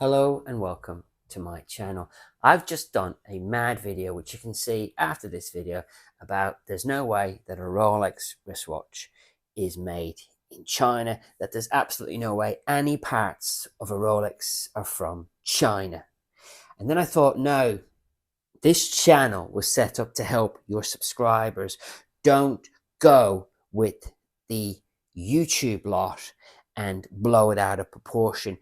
Hello and welcome to my channel. I've just done a mad video, which you can see after this video, about there's no way that a Rolex wristwatch is made in China, that there's absolutely no way any parts of a Rolex are from China. And then I thought, no, this channel was set up to help your subscribers. Don't go with the YouTube lot and blow it out of proportion.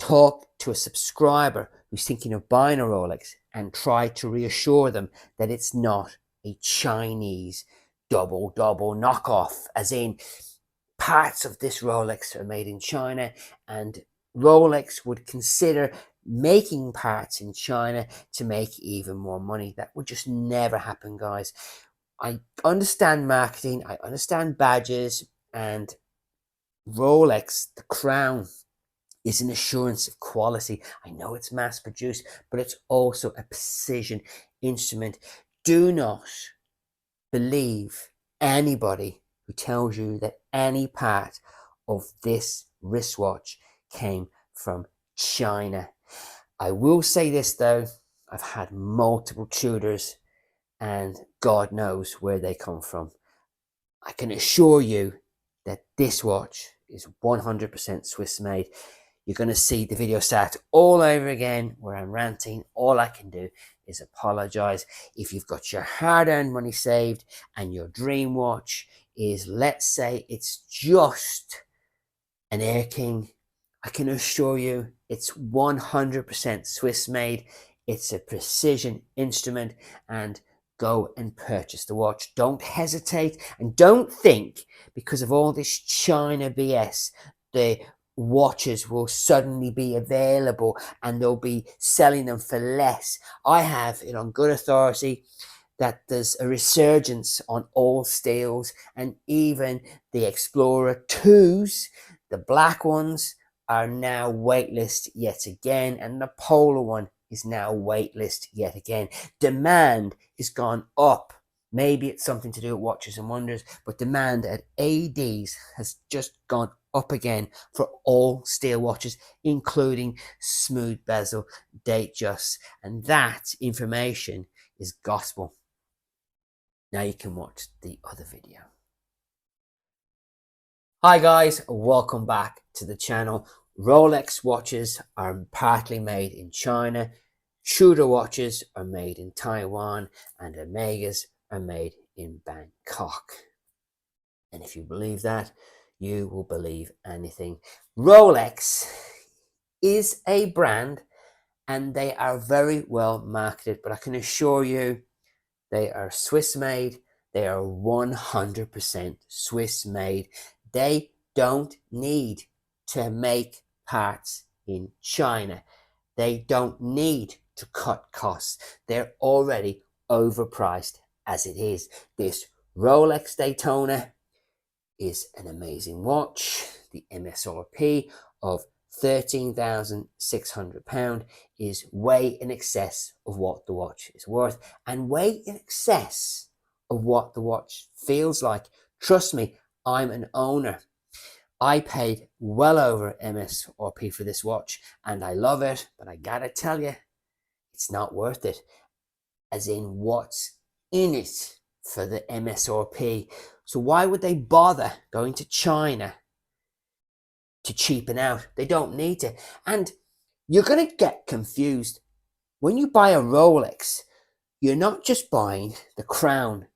Talk to a subscriber who's thinking of buying a Rolex and try to reassure them that it's not a Chinese double knockoff, as in parts of this Rolex are made in China, and Rolex would consider making parts in China to make even more money. That would just never happen, guys. I understand marketing, I understand badges, and Rolex, the crown, is an assurance of quality. I know it's mass produced, but it's also a precision instrument. Do not believe anybody who tells you that any part of this wristwatch came from China. I will say this though, I've had multiple Tudors and God knows where they come from. I can assure you that this watch is 100% Swiss made. You're going to see the video start all over again where I'm ranting. All I can do is apologize. If you've got your hard-earned money saved and your dream watch is, let's say, it's just an Air King, I can assure you it's 100% Swiss made. It's a precision instrument, and go and purchase the watch. Don't hesitate, and don't think because of all this China BS, the watches will suddenly be available and they'll be selling them for less. I have it on good authority that there's a resurgence on all steels, and even the Explorer 2s, the black ones, are now waitlist yet again, and the polar one is now waitlist yet again. Demand is gone up. Maybe it's something to do with Watches and Wonders, but demand at ADs has just gone up again for all steel watches, including smooth bezel Datejust, and that information is gospel. Now you can watch the other video. Hi guys, welcome back to the channel. Rolex watches are partly made in China, Tudor watches are made in Taiwan, and Omegas are made in Bangkok. And if you believe that, you will believe anything. Rolex is a brand and they are very well marketed, but I can assure you they are Swiss made. They are 100% Swiss made. They don't need to make parts in China. They don't need to cut costs. They're already overpriced as it is. This Rolex Daytona is an amazing watch. The MSRP of £13,600 is way in excess of what the watch is worth, and way in excess of what the watch feels like. Trust me, I'm an owner. I paid well over MSRP for this watch and I love it, but I gotta tell you, it's not worth it. As in, what's in it for the MSRP? So why would they bother going to China to cheapen out? They don't need to. And you're going to get confused. When you buy a Rolex, you're not just buying the crown.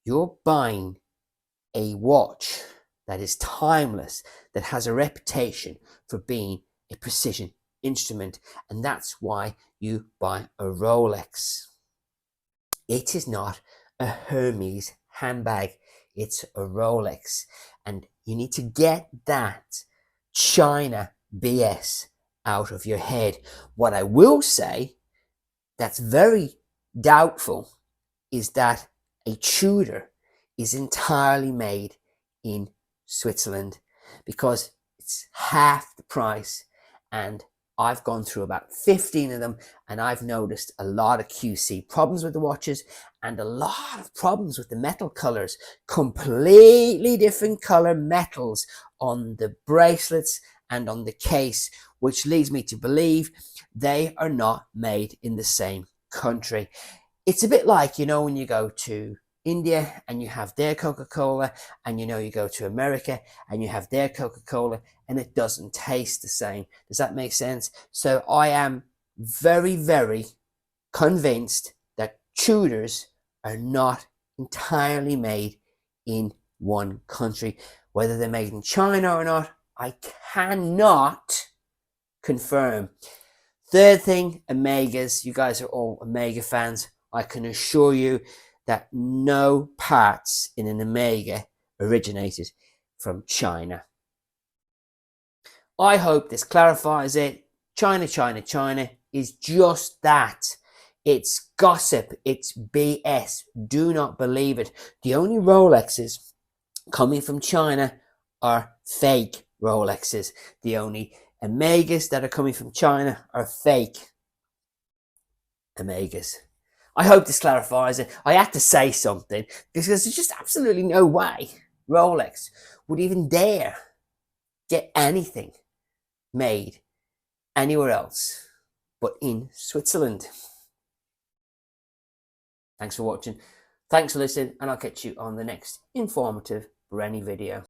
You're buying a watch that is timeless, that has a reputation for being a precision instrument. And that's why you buy a Rolex. It is not a Hermes handbag. It's a Rolex. And you need to get that China BS out of your head. What I will say that's very doubtful is that a Tudor is entirely made in Switzerland, because it's half the price, and I've gone through about 15 of them and I've noticed a lot of QC problems with the watches and a lot of problems with the metal colors. Completely different color metals on the bracelets and on the case, which leads me to believe they are not made in the same country. It's a bit like, you know, when you go to India and you have their Coca-Cola, and you know, you go to America and you have their Coca-Cola, and it doesn't taste the same. Does that make sense? So I am very, very convinced that Tudors are not entirely made in one country. Whether they're made in China or not, I cannot confirm. Third thing, Omegas. You guys are all Omega fans. I can assure you that no parts in an Omega originated from China. I hope this clarifies it. China, China, China is just that. It's gossip. It's BS. Do not believe it. The only Rolexes coming from China are fake Rolexes. The only Omegas that are coming from China are fake Omegas. I hope this clarifies it. I had to say something because there's just absolutely no way Rolex would even dare get anything made anywhere else but in Switzerland. Thanks for watching. Thanks for listening, and I'll catch you on the next informative Brenny video.